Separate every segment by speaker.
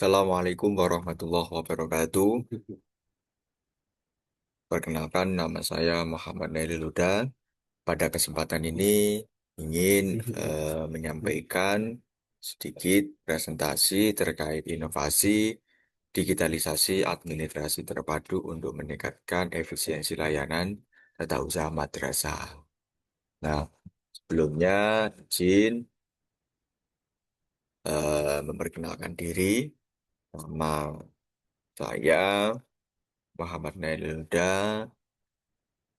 Speaker 1: Assalamualaikum warahmatullahi wabarakatuh. Perkenalkan, nama saya Muhammad Nailul Huda. Pada kesempatan ini ingin menyampaikan sedikit presentasi terkait inovasi digitalisasi administrasi terpadu untuk meningkatkan efisiensi layanan tata usaha madrasah. Nah, sebelumnya izin memperkenalkan diri. Nama saya Muhammad Nailul Huda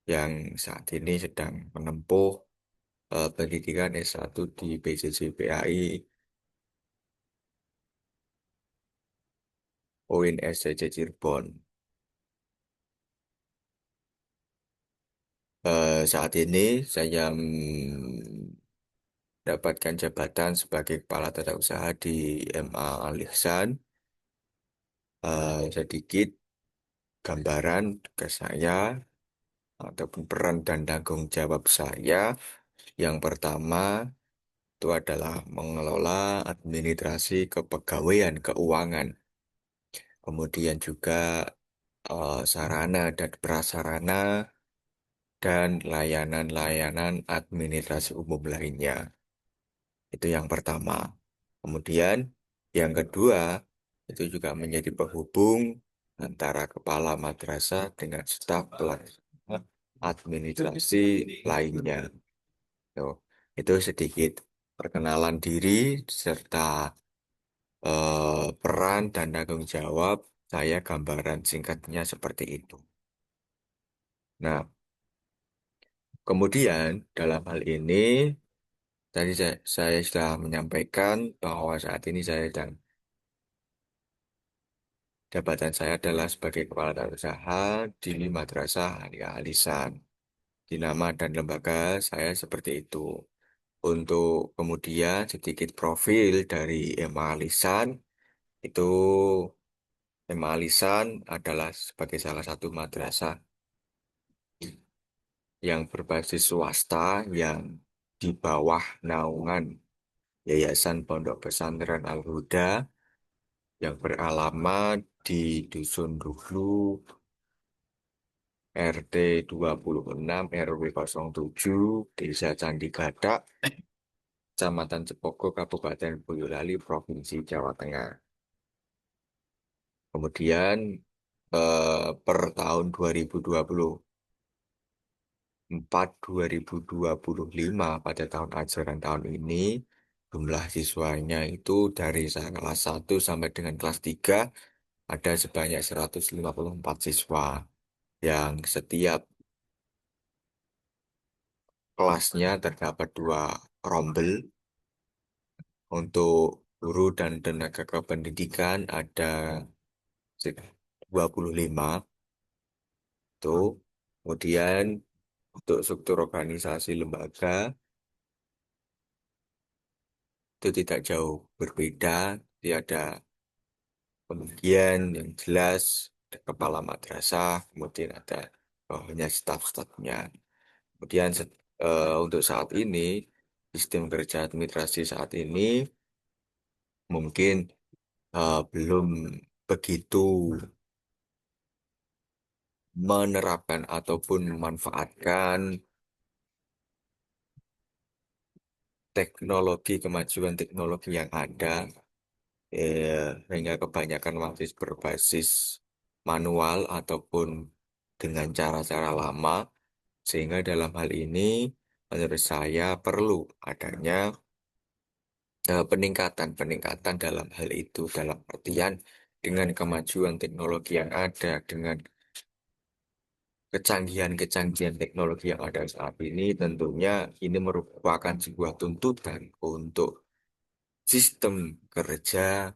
Speaker 1: yang saat ini sedang menempuh pendidikan S1 di PJJ PAI UIN SCC Cirebon. Saat ini saya mendapatkan jabatan sebagai Kepala Tata Usaha di MA Al Ihsan. Sedikit gambaran ke saya ataupun peran dan tanggung jawab saya. Yang pertama itu adalah mengelola administrasi kepegawaian keuangan. Kemudian juga sarana dan prasarana dan layanan-layanan administrasi umum lainnya. Itu yang pertama. Kemudian yang kedua itu juga menjadi penghubung antara kepala madrasah dengan staf pelaksana administrasi lainnya. Tuh, itu sedikit perkenalan diri serta peran dan tanggung jawab saya, gambaran singkatnya seperti itu. Nah, kemudian dalam hal ini tadi saya sudah menyampaikan bahwa saat ini saya sedang jabatan saya adalah sebagai kepala tata usaha di Madrasah Alia Alisan. Di nama dan lembaga saya seperti itu. Untuk kemudian sedikit profil dari MA Alisan, itu MA Alisan adalah sebagai salah satu madrasah yang berbasis swasta yang di bawah naungan Yayasan Pondok Pesantren Al-Huda yang beralamat di Dusun Duglu, RT 26 RW 07, Desa Candi Gadak, Kecamatan Cepogo, Kabupaten Boyolali, Provinsi Jawa Tengah. Kemudian per tahun 2024-2025 pada tahun ajaran tahun ini jumlah siswanya itu dari kelas 1 sampai dengan kelas 3 ada sebanyak 154 siswa yang setiap kelasnya terdapat dua rombel. Untuk guru dan tenaga kependidikan ada 25 tuh. Kemudian untuk struktur organisasi lembaga itu tidak jauh berbeda. Tiada pembagian yang jelas, ada kepala madrasah, kemudian ada bawahnya staf-stafnya. Kemudian untuk saat ini, sistem kerja administrasi saat ini mungkin belum begitu menerapkan ataupun memanfaatkan teknologi, kemajuan teknologi yang ada, sehingga kebanyakan masih berbasis manual ataupun dengan cara-cara lama, sehingga dalam hal ini menurut saya perlu adanya peningkatan dalam hal itu, dalam artian dengan kemajuan teknologi yang ada, dengan kecanggihan-kecanggihan teknologi yang ada saat ini, tentunya ini merupakan sebuah tuntutan untuk sistem kerja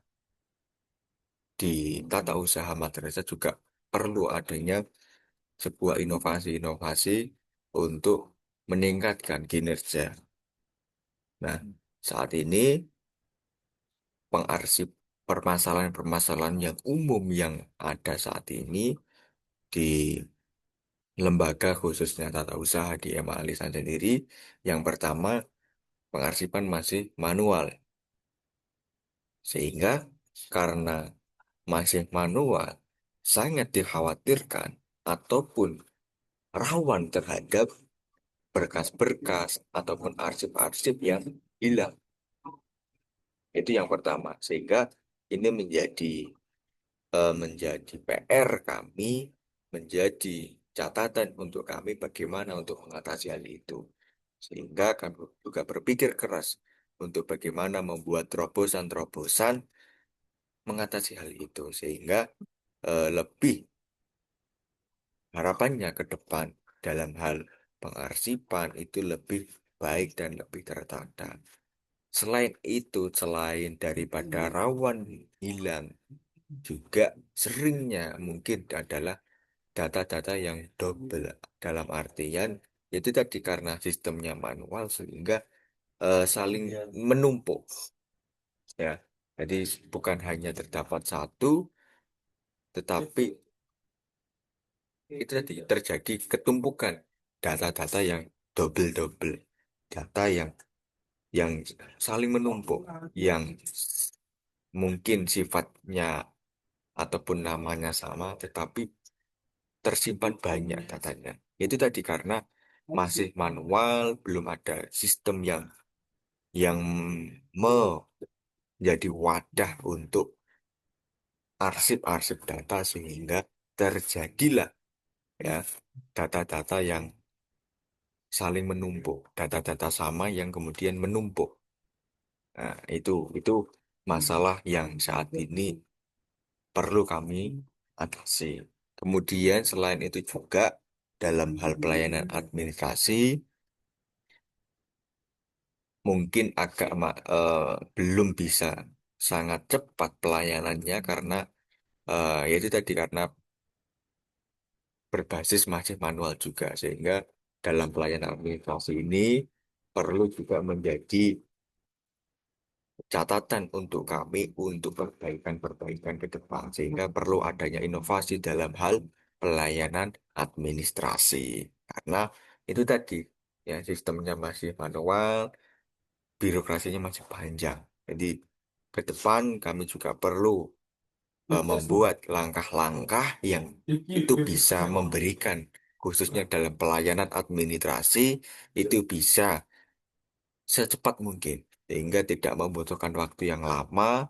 Speaker 1: di tata usaha madrasah, juga perlu adanya sebuah inovasi-inovasi untuk meningkatkan kinerja. Nah, saat ini pengarsip permasalahan-permasalahan yang umum yang ada saat ini di lembaga khususnya tata usaha di MA Alisan sendiri, yang pertama pengarsipan masih manual, sehingga karena masih manual, sangat dikhawatirkan ataupun rawan terhadap berkas-berkas ataupun arsip-arsip yang hilang. Itu yang pertama. Sehingga ini menjadi PR kami, menjadi catatan untuk kami bagaimana untuk mengatasi hal itu. Sehingga kami juga berpikir keras untuk bagaimana membuat terobosan-terobosan mengatasi hal itu. Sehingga lebih harapannya ke depan dalam hal pengarsipan itu lebih baik dan lebih tertata. Selain itu, selain daripada rawan hilang, juga seringnya mungkin adalah data-data yang double. Dalam artian, itu tadi karena sistemnya manual sehingga saling menumpuk. Ya, jadi bukan hanya terdapat satu, tetapi itu tadi terjadi ketumpukan data-data yang double-double. Data yang saling menumpuk, yang mungkin sifatnya ataupun namanya sama, tetapi tersimpan banyak datanya. Itu tadi karena masih manual, belum ada sistem yang menjadi wadah untuk arsip-arsip data sehingga terjadilah ya data-data yang saling menumpuk, data-data sama yang kemudian menumpuk. Nah, itu masalah yang saat ini perlu kami atasi. Kemudian selain itu juga dalam hal pelayanan administrasi mungkin belum bisa sangat cepat pelayanannya karena yaitu tadi karena berbasis masih manual juga sehingga dalam pelayanan administrasi ini perlu juga menjadi catatan untuk kami untuk perbaikan-perbaikan ke depan sehingga perlu adanya inovasi dalam hal pelayanan administrasi karena itu tadi ya sistemnya masih manual, birokrasinya masih panjang. Jadi ke depan kami juga perlu membuat langkah-langkah yang itu bisa memberikan khususnya dalam pelayanan administrasi itu bisa secepat mungkin sehingga tidak membutuhkan waktu yang lama,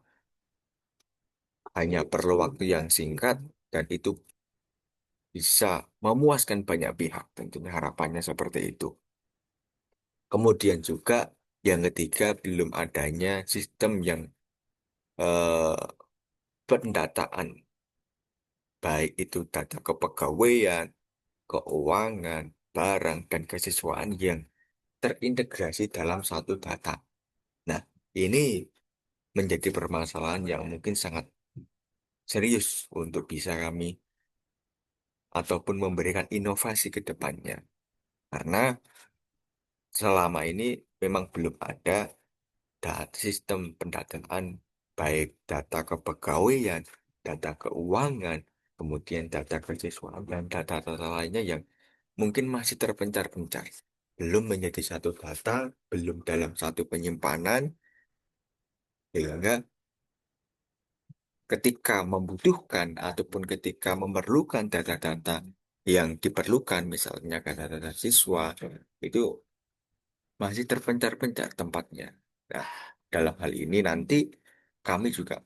Speaker 1: hanya perlu waktu yang singkat dan itu bisa memuaskan banyak pihak. Tentunya harapannya seperti itu. Kemudian juga yang ketiga belum adanya sistem yang eh, pendataan baik itu data kepegawaian, keuangan, barang, dan kesiswaan yang terintegrasi dalam satu data. Nah, ini menjadi permasalahan yang mungkin sangat serius untuk bisa kami ataupun memberikan inovasi ke depannya. Karena selama ini memang belum ada sistem pendataan baik data kepegawaian, data keuangan, kemudian data kesiswaan, dan data-data lainnya yang mungkin masih terpencar-pencar. Belum menjadi satu data, belum dalam satu penyimpanan, sehingga ketika membutuhkan ataupun ketika memerlukan data-data yang diperlukan, misalnya data-data siswa, itu masih terpencar-pencar tempatnya. Nah, dalam hal ini nanti kami juga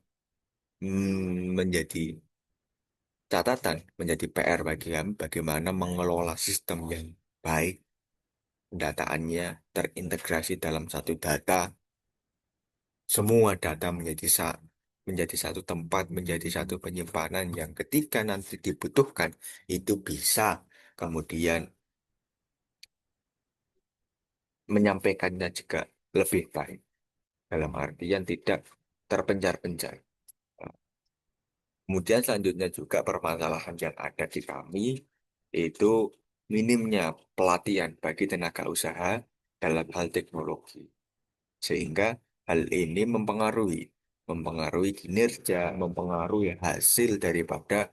Speaker 1: menjadi catatan, menjadi PR bagi kami bagaimana mengelola sistem yang baik, dataannya terintegrasi dalam satu data, semua data menjadi satu tempat, menjadi satu penyimpanan yang ketika nanti dibutuhkan itu bisa kemudian menyampaikannya juga lebih baik dalam artian tidak terpencar-pencar. Kemudian selanjutnya juga permasalahan yang ada di kami itu minimnya pelatihan bagi tenaga usaha dalam hal teknologi. Sehingga hal ini mempengaruhi kinerja, mempengaruhi hasil daripada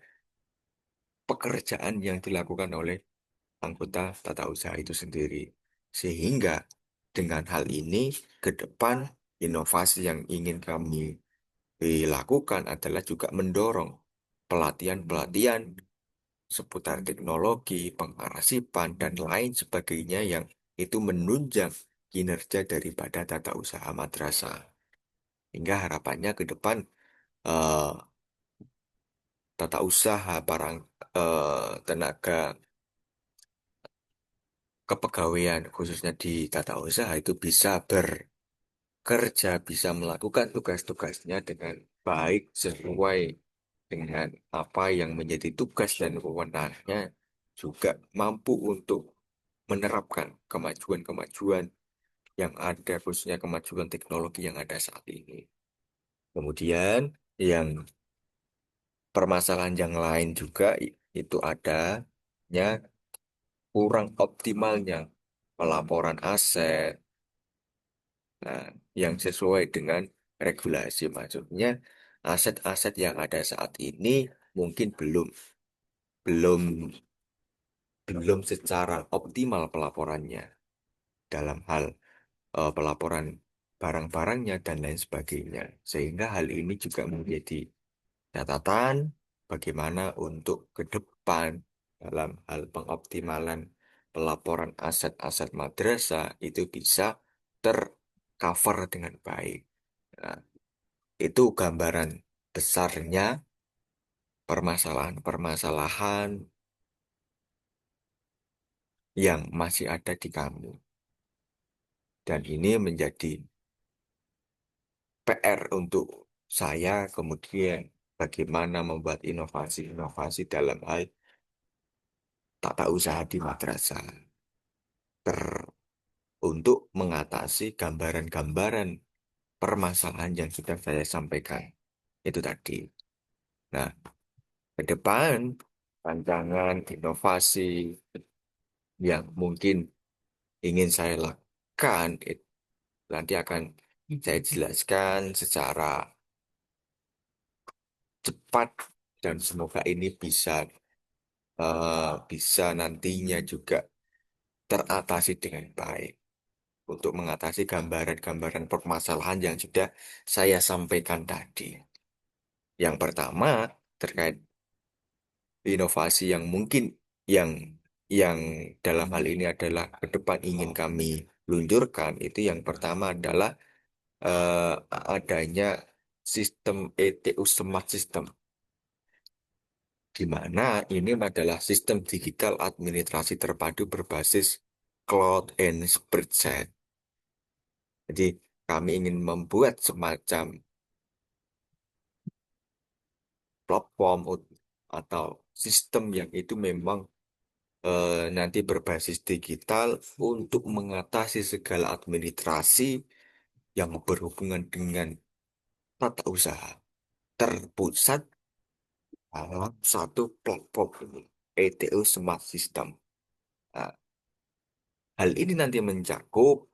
Speaker 1: pekerjaan yang dilakukan oleh anggota tata usaha itu sendiri. Sehingga dengan hal ini ke depan inovasi yang ingin kami dilakukan adalah juga mendorong pelatihan-pelatihan seputar teknologi, pengarsipan, dan lain sebagainya yang itu menunjang kinerja daripada tata usaha madrasah. Hingga harapannya ke depan eh, tata usaha para tenaga kepegawaian khususnya di tata usaha itu bisa bekerja, bisa melakukan tugas-tugasnya dengan baik sesuai dengan apa yang menjadi tugas dan wewenangnya, juga mampu untuk menerapkan kemajuan-kemajuan yang ada, khususnya kemajuan teknologi yang ada saat ini. Kemudian yang permasalahan yang lain juga itu adanya kurang optimalnya pelaporan aset, nah, yang sesuai dengan regulasi. Maksudnya aset-aset yang ada saat ini mungkin belum belum secara optimal pelaporannya dalam hal pelaporan barang-barangnya dan lain sebagainya. Sehingga hal ini juga menjadi catatan bagaimana untuk ke depan dalam hal pengoptimalan pelaporan aset-aset madrasah itu bisa tercover dengan baik. Nah, itu gambaran besarnya permasalahan-permasalahan yang masih ada di kami. Dan ini menjadi PR untuk saya kemudian bagaimana membuat inovasi-inovasi dalam hal tata usaha di madrasah untuk mengatasi gambaran-gambaran permasalahan yang sudah saya sampaikan itu tadi. Nah, ke depan tantangan inovasi yang mungkin ingin saya lakukan nanti akan saya jelaskan secara cepat dan semoga ini bisa nantinya juga teratasi dengan baik untuk mengatasi gambaran-gambaran permasalahan yang sudah saya sampaikan tadi. Yang pertama terkait inovasi yang mungkin yang yang dalam hal ini adalah ke depan ingin kami luncurkan itu yang pertama adalah eh, adanya sistem ETU Smart System, di mana ini adalah sistem digital administrasi terpadu berbasis cloud and spreadsheet. Jadi kami ingin membuat semacam platform atau sistem yang itu memang nanti berbasis digital untuk mengatasi segala administrasi yang berhubungan dengan tata usaha terpusat dalam satu platform ini, ETU Smart System. Nah, hal ini nanti mencakup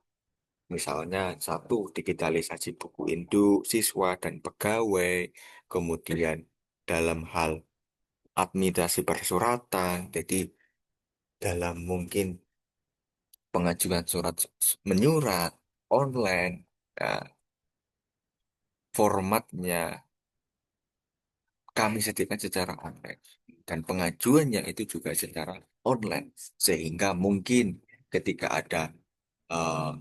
Speaker 1: misalnya satu, digitalisasi buku induk siswa dan pegawai, kemudian dalam hal administrasi persuratan, jadi dalam mungkin pengajuan surat menyurat online, nah, formatnya kami sediakan secara online dan pengajuannya itu juga secara online, sehingga mungkin ketika ada eh,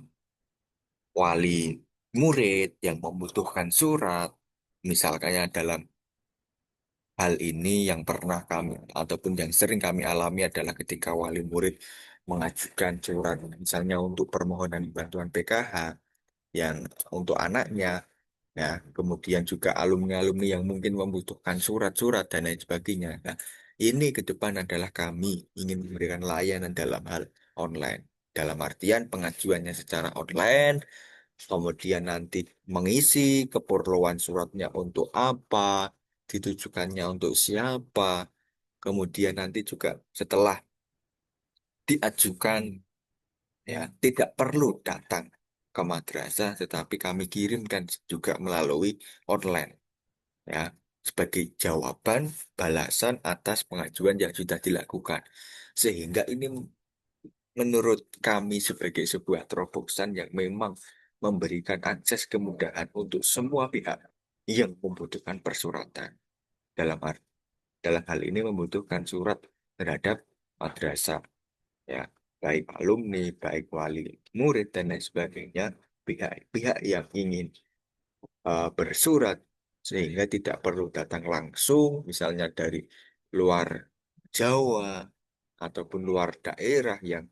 Speaker 1: wali murid yang membutuhkan surat, misalnya dalam hal ini yang pernah kami ataupun yang sering kami alami adalah ketika wali murid mengajukan surat misalnya untuk permohonan bantuan PKH yang untuk anaknya, ya, kemudian juga alumni-alumni yang mungkin membutuhkan surat-surat dan lain sebagainya. Nah, ini ke depan adalah kami ingin memberikan layanan dalam hal online. Dalam artian pengajuannya secara online, kemudian nanti mengisi keperluan suratnya untuk apa, ditujukannya untuk siapa, kemudian nanti juga setelah diajukan, ya, tidak perlu datang ke madrasah, tetapi kami kirimkan juga melalui online, ya, sebagai jawaban balasan atas pengajuan yang sudah dilakukan. Sehingga ini menurut kami sebagai sebuah terobosan yang memang memberikan akses kemudahan untuk semua pihak. yang membutuhkan persuratan. Dalam dalam hal ini membutuhkan surat terhadap madrasah, ya, baik alumni, baik wali murid dan lain sebagainya, pihak-pihak yang ingin bersurat sehingga tidak perlu datang langsung, misalnya dari luar Jawa ataupun luar daerah yang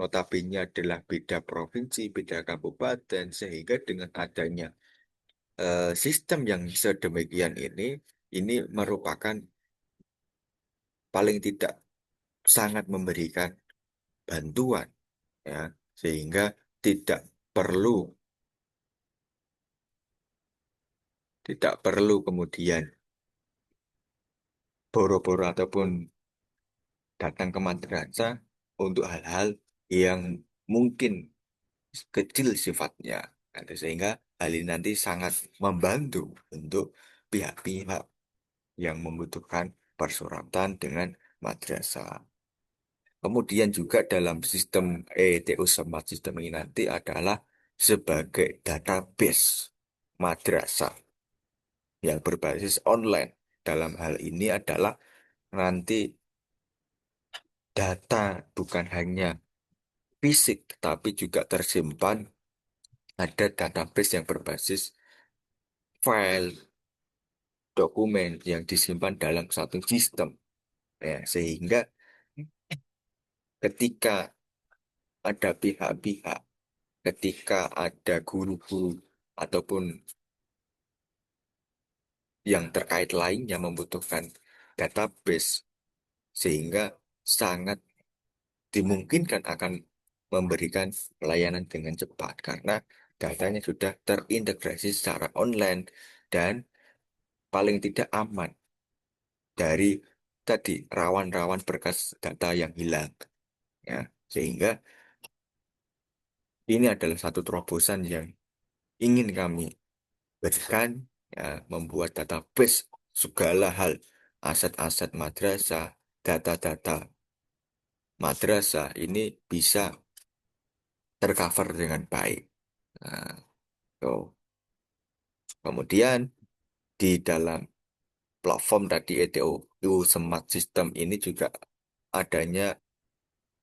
Speaker 1: notabene adalah beda provinsi, beda kabupaten, sehingga dengan adanya sistem yang sedemikian ini merupakan paling tidak sangat memberikan bantuan, ya, sehingga tidak perlu tidak perlu kemudian boro-boro ataupun datang ke madrasah untuk hal-hal yang mungkin kecil sifatnya. Nanti sehingga hal ini nanti sangat membantu untuk pihak-pihak yang membutuhkan persuratan dengan madrasah. Kemudian juga dalam sistem ETU Smart System ini nanti adalah sebagai database madrasah yang berbasis online. Dalam hal ini adalah nanti data bukan hanya fisik, tapi juga tersimpan ada database yang berbasis file dokumen yang disimpan dalam satu sistem. Ya, sehingga ketika ada pihak-pihak, ketika ada guru-guru ataupun yang terkait lainnya membutuhkan database, sehingga sangat dimungkinkan akan memberikan pelayanan dengan cepat karena datanya sudah terintegrasi secara online dan paling tidak aman dari tadi rawan-rawan berkas data yang hilang, ya, sehingga ini adalah satu terobosan yang ingin kami berikan, ya, membuat database segala hal aset-aset madrasah, data-data madrasah ini bisa tercover dengan baik. Nah, tuh. Kemudian di dalam platform tadi ETU Smart System ini juga adanya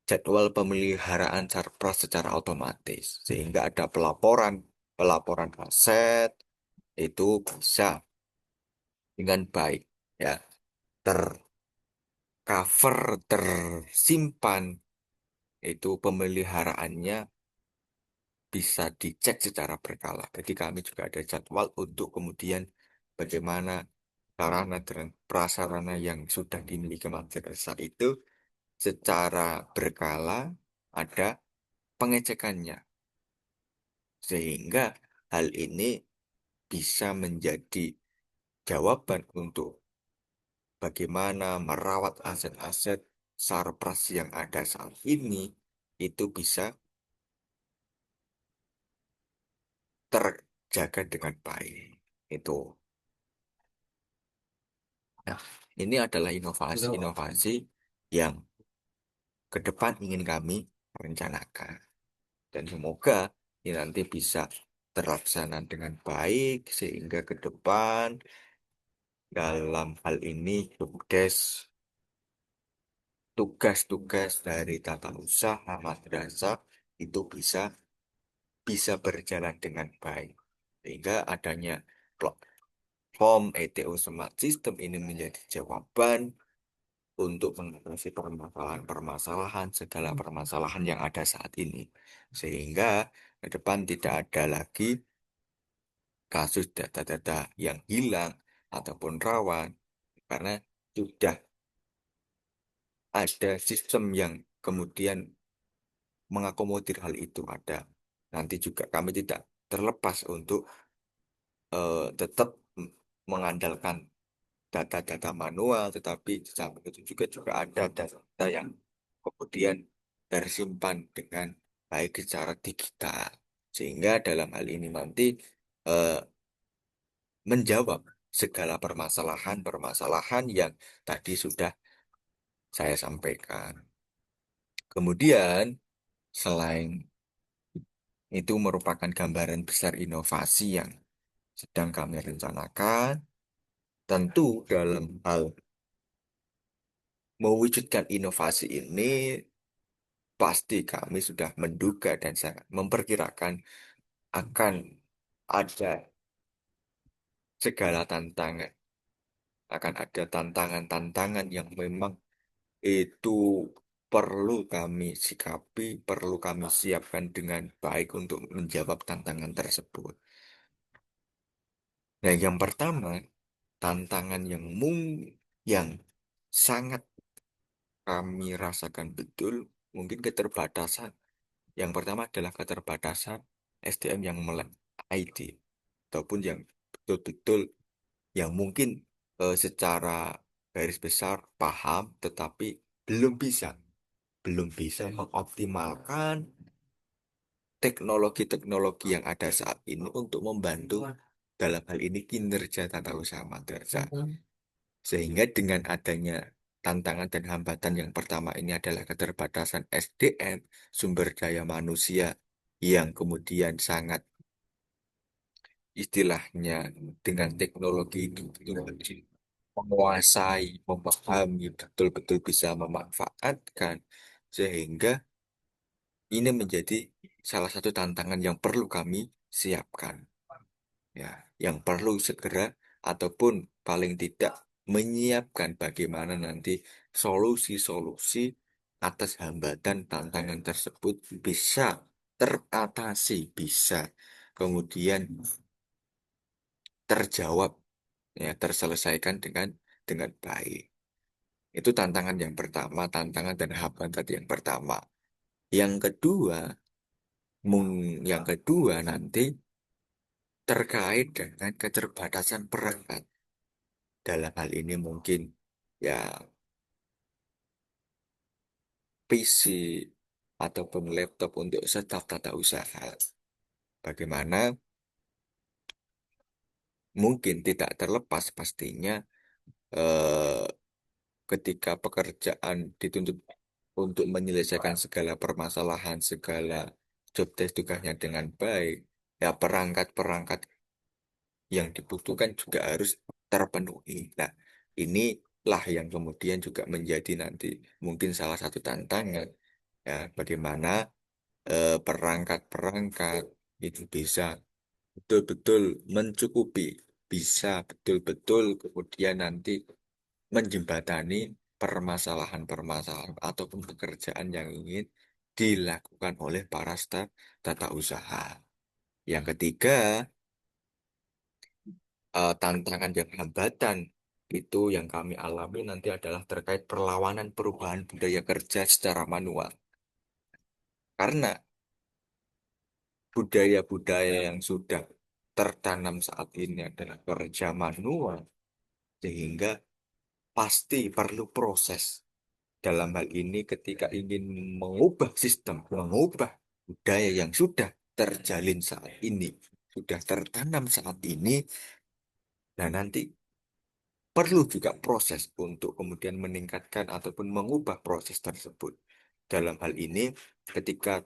Speaker 1: jadwal pemeliharaan Sarpras secara otomatis sehingga ada pelaporan pelaporan aset itu bisa dengan baik, ya, tercover, tersimpan, itu pemeliharaannya bisa dicek secara berkala. Jadi kami juga ada jadwal untuk kemudian bagaimana sarana dan prasarana yang sudah dimiliki madrasah itu secara berkala ada pengecekannya. Sehingga hal ini bisa menjadi jawaban untuk bagaimana merawat aset-aset Sarpras yang ada saat ini itu bisa terjaga dengan baik. Itu. Nah, ini adalah inovasi-inovasi yang ke depan ingin kami rencanakan. Dan semoga ini nanti bisa terlaksana dengan baik sehingga ke depan dalam hal ini tugas-tugas dari tata usaha madrasah itu bisa bisa berjalan dengan baik. Sehingga adanya platform ETO Smart System ini menjadi jawaban untuk mengatasi permasalahan-permasalahan, segala permasalahan yang ada saat ini. Sehingga ke depan tidak ada lagi kasus data-data yang hilang ataupun rawan, karena sudah ada sistem yang kemudian mengakomodir hal itu ada. Nanti juga kami tidak terlepas untuk tetap mengandalkan data-data manual, tetapi di samping itu juga ada data yang kemudian tersimpan dengan baik secara digital. Sehingga dalam hal ini nanti eh, menjawab segala permasalahan-permasalahan yang tadi sudah saya sampaikan. Kemudian, selain itu merupakan gambaran besar inovasi yang sedang kami rencanakan. Tentu dalam hal mewujudkan inovasi ini, pasti kami sudah menduga dan sangat memperkirakan akan ada segala tantangan. Akan ada tantangan-tantangan yang memang itu perlu kami sikapi, perlu kami siapkan dengan baik untuk menjawab tantangan tersebut. Nah, yang pertama, tantangan yang sangat kami rasakan betul, mungkin keterbatasan. Yang pertama adalah keterbatasan SDM yang melek IT, ataupun yang betul-betul yang mungkin secara garis besar paham, tetapi belum bisa, belum bisa mengoptimalkan teknologi-teknologi yang ada saat ini untuk membantu dalam hal ini kinerja tata usaha madrasah. Sehingga dengan adanya tantangan dan hambatan yang pertama ini adalah keterbatasan SDM, sumber daya manusia yang kemudian sangat istilahnya dengan teknologi itu betul-betul menguasai, memahami, betul-betul bisa memanfaatkan, sehingga ini menjadi salah satu tantangan yang perlu kami siapkan, ya, yang perlu segera ataupun paling tidak menyiapkan bagaimana nanti solusi-solusi atas hambatan tantangan tersebut bisa teratasi, bisa kemudian terjawab, ya, terselesaikan dengan baik. Itu tantangan yang pertama, tantangan dan hambatan yang pertama. Yang kedua, yang kedua nanti terkait dengan keterbatasan perangkat. Dalam hal ini mungkin ya PC ataupun laptop untuk staf tata usaha. Bagaimana mungkin tidak terlepas pastinya eh, ketika pekerjaan dituntut untuk menyelesaikan segala permasalahan, segala job desk tugasnya dengan baik, ya perangkat-perangkat yang dibutuhkan juga harus terpenuhi. Nah, inilah yang kemudian juga menjadi nanti mungkin salah satu tantangan, ya, bagaimana perangkat-perangkat itu bisa betul-betul mencukupi, bisa betul-betul kemudian nanti menjembatani permasalahan-permasalahan ataupun pekerjaan yang ingin dilakukan oleh para staf tata usaha. Yang ketiga, tantangan dan hambatan itu yang kami alami nanti adalah terkait perlawanan perubahan budaya kerja secara manual. Karena budaya-budaya yang sudah tertanam saat ini adalah kerja manual, sehingga pasti perlu proses. Dalam hal ini ketika ingin mengubah sistem, mengubah budaya yang sudah terjalin saat ini, sudah tertanam saat ini, dan nanti perlu juga proses untuk kemudian meningkatkan ataupun mengubah proses tersebut. Dalam hal ini, ketika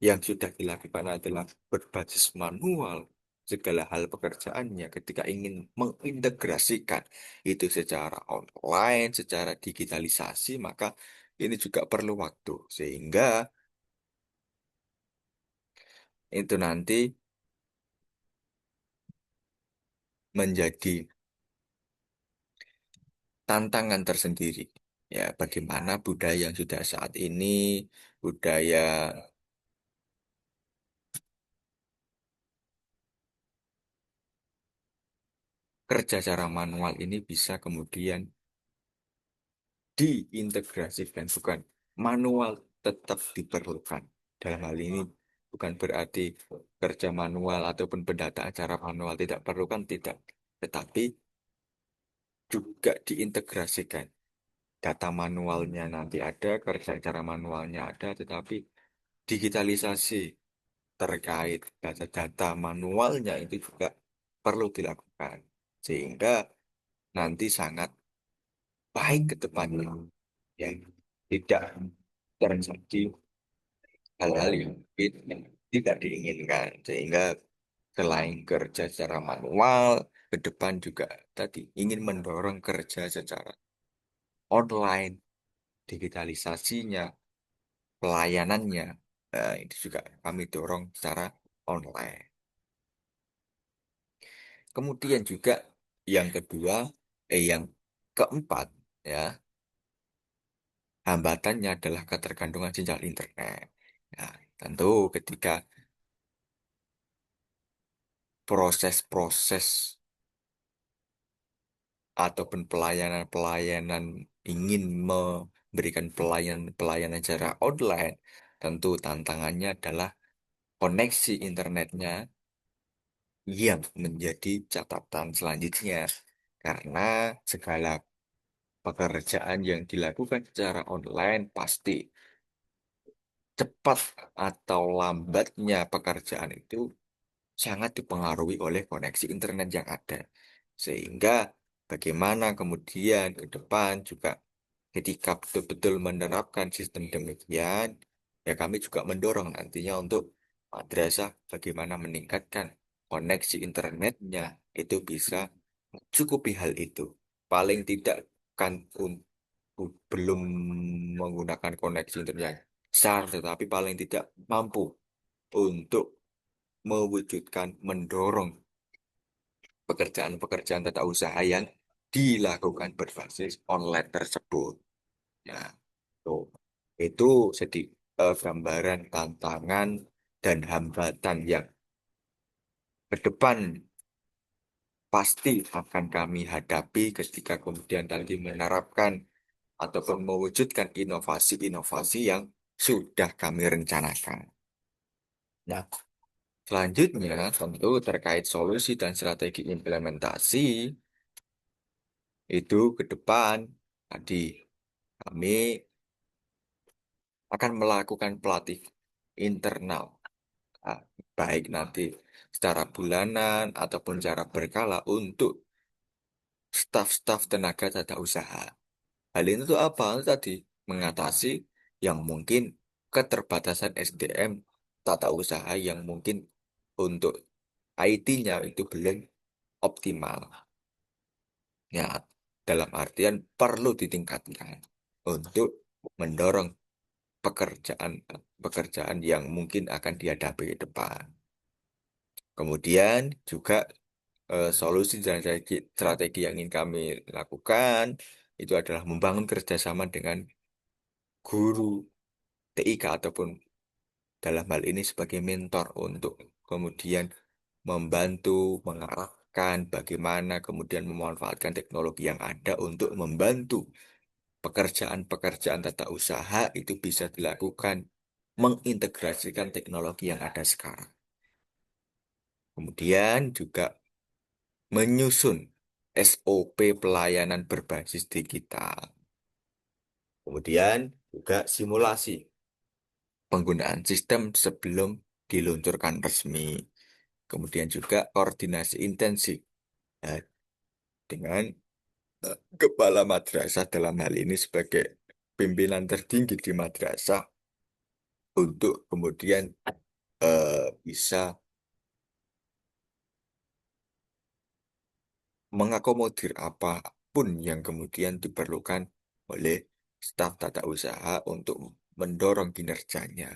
Speaker 1: yang sudah dilakukan adalah berbasis manual, segala hal pekerjaannya, ketika ingin mengintegrasikan itu secara online, secara digitalisasi, maka ini juga perlu waktu. Sehingga itu nanti menjadi tantangan tersendiri. Ya, bagaimana budaya yang sudah saat ini, budaya kerja secara manual ini bisa kemudian diintegrasikan, bukan manual tetap diperlukan. Dalam hal ini bukan berarti kerja manual ataupun pendataan secara manual tidak perlu, kan tidak, tetapi juga diintegrasikan. Data manualnya nanti ada, kerja secara manualnya ada, tetapi digitalisasi terkait data-data manualnya itu juga perlu dilakukan, sehingga nanti sangat baik ke depannya, ya, tidak terjadi hal-hal yang mungkin tidak diinginkan, sehingga Selain kerja secara manual, ke depan juga tadi ingin mendorong kerja secara online, digitalisasinya, pelayanannya, itu juga kami dorong secara online. Kemudian juga yang kedua, yang keempat, ya, hambatannya adalah ketergantungan sinyal internet. Nah, tentu ketika proses-proses ataupun pelayanan-pelayanan ingin memberikan pelayanan-pelayanan secara online, tentu tantangannya adalah koneksi internetnya yang menjadi catatan selanjutnya. Karena segala pekerjaan yang dilakukan secara online pasti cepat atau lambatnya pekerjaan itu sangat dipengaruhi oleh koneksi internet yang ada. Sehingga bagaimana kemudian ke depan juga ketika betul-betul menerapkan sistem demikian, ya kami juga mendorong nantinya untuk madrasah bagaimana meningkatkan koneksi internetnya itu bisa mencukupi hal itu. Paling tidak kan belum menggunakan koneksi internet yang besar, tetapi paling tidak mampu untuk mewujudkan, mendorong pekerjaan-pekerjaan tata usaha yang dilakukan berbasis online tersebut. Ya, tuh. Itu gambaran tantangan dan hambatan yang ke depan pasti akan kami hadapi ketika kemudian tadi menerapkan ataupun mewujudkan inovasi-inovasi yang sudah kami rencanakan. Nah, selanjutnya tentu terkait solusi dan strategi implementasi itu ke depan tadi kami akan melakukan pelatih internal, ah, baik nanti secara bulanan ataupun secara berkala untuk staf-staf tenaga tata usaha. Hal ini tuh apa? Tadi mengatasi yang mungkin keterbatasan SDM tata usaha yang mungkin untuk IT-nya itu belum optimal. Ya, dalam artian perlu ditingkatkan untuk mendorong pekerjaan pekerjaan yang mungkin akan dihadapi ke depan. Kemudian juga solusi dan strategi yang ingin kami lakukan itu adalah membangun kerjasama dengan guru TIK ataupun dalam hal ini sebagai mentor untuk kemudian membantu mengarahkan bagaimana kemudian memanfaatkan teknologi yang ada untuk membantu pekerjaan-pekerjaan tata usaha itu bisa dilakukan mengintegrasikan teknologi yang ada sekarang. Kemudian juga menyusun SOP pelayanan berbasis digital. Kemudian juga simulasi penggunaan sistem sebelum diluncurkan resmi. Kemudian juga koordinasi intensif ya, dengan kepala madrasah dalam hal ini sebagai pimpinan tertinggi di madrasah untuk kemudian bisa mengakomodir apapun yang kemudian diperlukan oleh staf tata usaha untuk mendorong kinerjanya.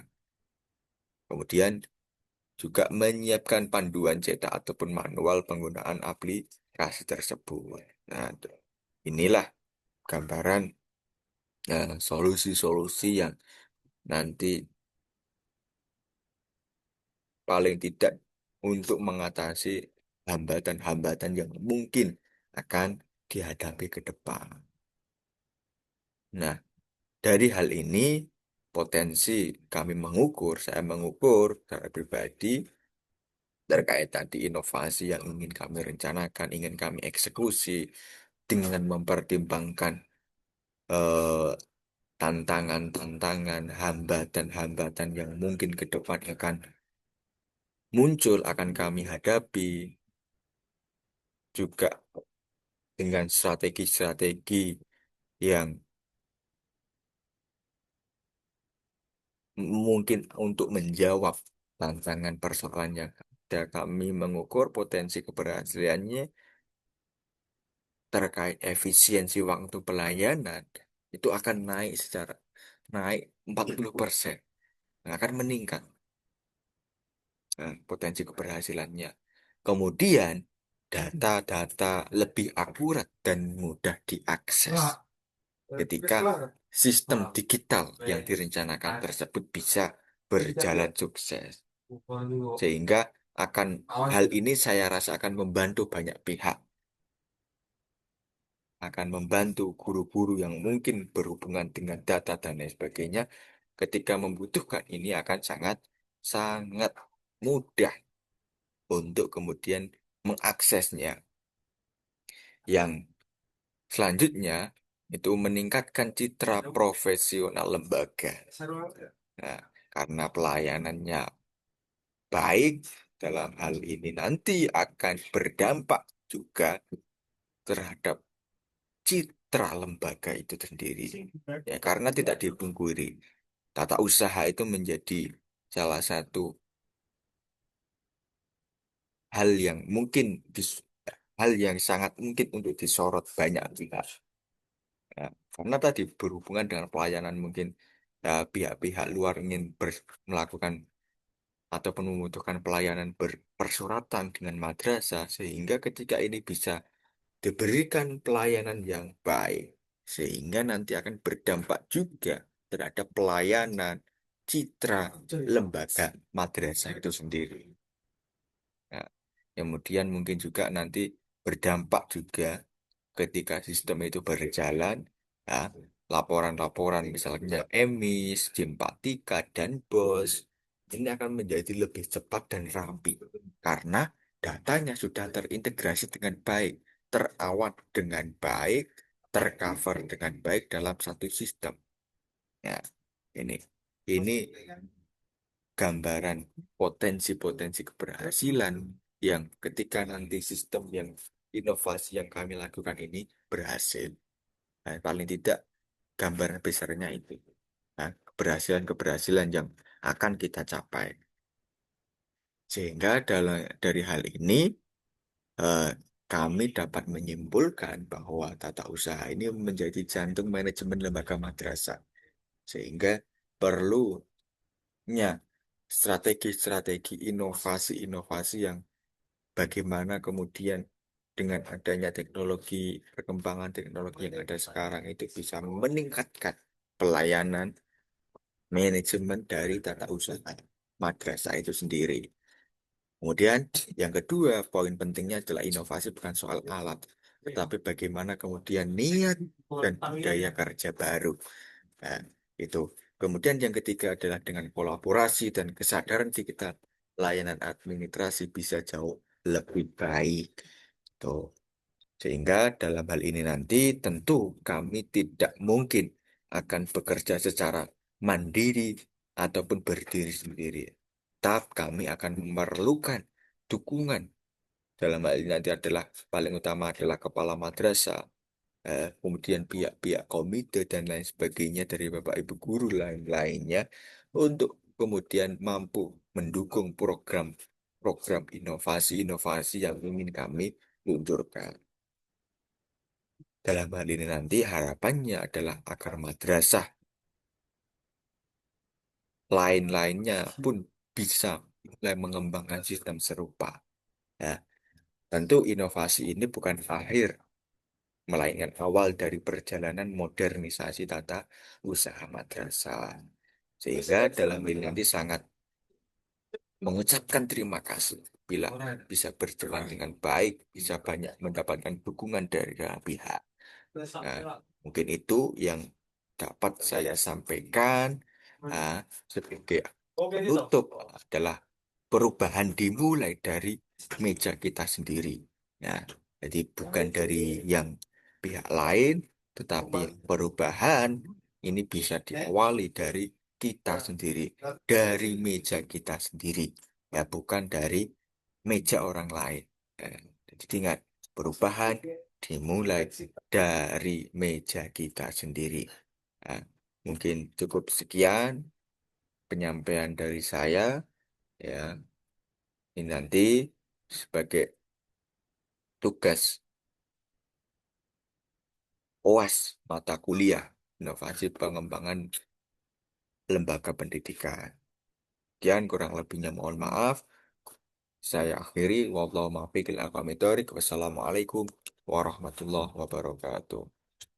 Speaker 1: Kemudian juga menyiapkan panduan cetak ataupun manual penggunaan aplikasi tersebut. Nah, inilah gambaran solusi-solusi yang nanti paling tidak untuk mengatasi hambatan-hambatan yang mungkin akan dihadapi ke depan. Nah, dari hal ini, potensi kami mengukur, saya mengukur secara pribadi terkait tadi inovasi yang ingin kami rencanakan, ingin kami eksekusi dengan mempertimbangkan eh, tantangan-tantangan, hambatan-hambatan yang mungkin ke depan akan muncul, akan kami hadapi, juga dengan strategi-strategi yang mungkin untuk menjawab tantangan persoalan yang kami mengukur potensi keberhasilannya terkait efisiensi waktu pelayanan, itu akan naik 40%. Nah, akan meningkat potensi keberhasilannya. Kemudian, data-data lebih akurat dan mudah diakses ketika sistem digital yang direncanakan tersebut bisa berjalan sukses. Sehingga hal ini saya rasa akan membantu banyak pihak, akan membantu guru-guru yang mungkin berhubungan dengan data dan lain sebagainya, ketika membutuhkan ini akan sangat sangat mudah untuk kemudian mengaksesnya. Yang selanjutnya itu meningkatkan citra profesional lembaga. Nah, karena pelayanannya baik, dalam hal ini nanti akan berdampak juga terhadap citra lembaga itu sendiri. Ya, karena tidak dipungkiri, tata usaha itu menjadi salah satu hal yang mungkin hal yang sangat mungkin untuk disorot banyak pihak. Ya, karena tadi berhubungan dengan pelayanan mungkin pihak-pihak luar ingin melakukan ataupun membutuhkan pelayanan persuratan dengan madrasah, sehingga ketika ini bisa diberikan pelayanan yang baik, sehingga nanti akan berdampak juga terhadap pelayanan citra lembaga madrasah itu sendiri. Nah, kemudian mungkin juga nanti berdampak juga ketika sistem itu berjalan, ya, laporan-laporan misalnya EMIS, Jimpatika, dan BOS ini akan menjadi lebih cepat dan rapi karena datanya sudah terintegrasi dengan baik, terawat dengan baik, tercover dengan baik dalam satu sistem. Ya, ini ini gambaran potensi-potensi keberhasilan yang ketika nanti sistem yang inovasi yang kami lakukan ini berhasil. Nah, paling tidak gambaran besarnya itu. Nah, keberhasilan-keberhasilan yang akan kita capai. Sehingga dari hal ini eh, kami dapat menyimpulkan bahwa tata usaha ini menjadi jantung manajemen lembaga madrasah. Sehingga perlunya strategi-strategi inovasi-inovasi yang bagaimana kemudian dengan adanya teknologi, perkembangan teknologi yang ada sekarang itu bisa meningkatkan pelayanan manajemen dari tata usaha madrasah itu sendiri. Kemudian yang kedua, poin pentingnya adalah inovasi bukan soal alat, tetapi bagaimana kemudian niat dan budaya kerja baru. Nah, itu. Kemudian yang ketiga adalah dengan kolaborasi dan kesadaran digital, layanan administrasi bisa jauh lebih baik. Tuh. Sehingga dalam hal ini nanti tentu kami tidak mungkin akan bekerja secara mandiri ataupun berdiri sendiri. Tetap kami akan memerlukan dukungan. Dalam hal ini nanti adalah paling utama adalah kepala madrasah, kemudian pihak-pihak komite dan lain sebagainya dari Bapak Ibu guru lain-lainnya untuk kemudian mampu mendukung program inovasi-inovasi yang ingin kami luncurkan. Dalam hal ini nanti harapannya adalah agar madrasah lain-lainnya pun bisa mulai mengembangkan sistem serupa. Ya, tentu inovasi ini bukan akhir, melainkan awal dari perjalanan modernisasi tata usaha madrasah. Sehingga dalam hal ini nanti sangat mengucapkan terima kasih bila bisa berjalan dengan baik, bisa banyak mendapatkan dukungan dari banyak pihak. Nah, mungkin itu yang dapat saya sampaikan sebagai penutup adalah perubahan dimulai dari meja kita sendiri. Nah, jadi bukan dari yang pihak lain, tetapi perubahan ini bisa diawali dari kita sendiri, dari meja kita sendiri, ya bukan dari meja orang lain. Eh, jadi ingat, perubahan dimulai dari meja kita sendiri. Nah, mungkin cukup sekian penyampaian dari saya, ya. Ini nanti sebagai tugas OAS mata kuliah inovasi pengembangan lembaga pendidikan. Sekian kurang lebihnya mohon maaf. Saya akhiri. Wallahu muwaffiq ila aqwamit thoriq. Wassalamualaikum warahmatullahi wabarakatuh.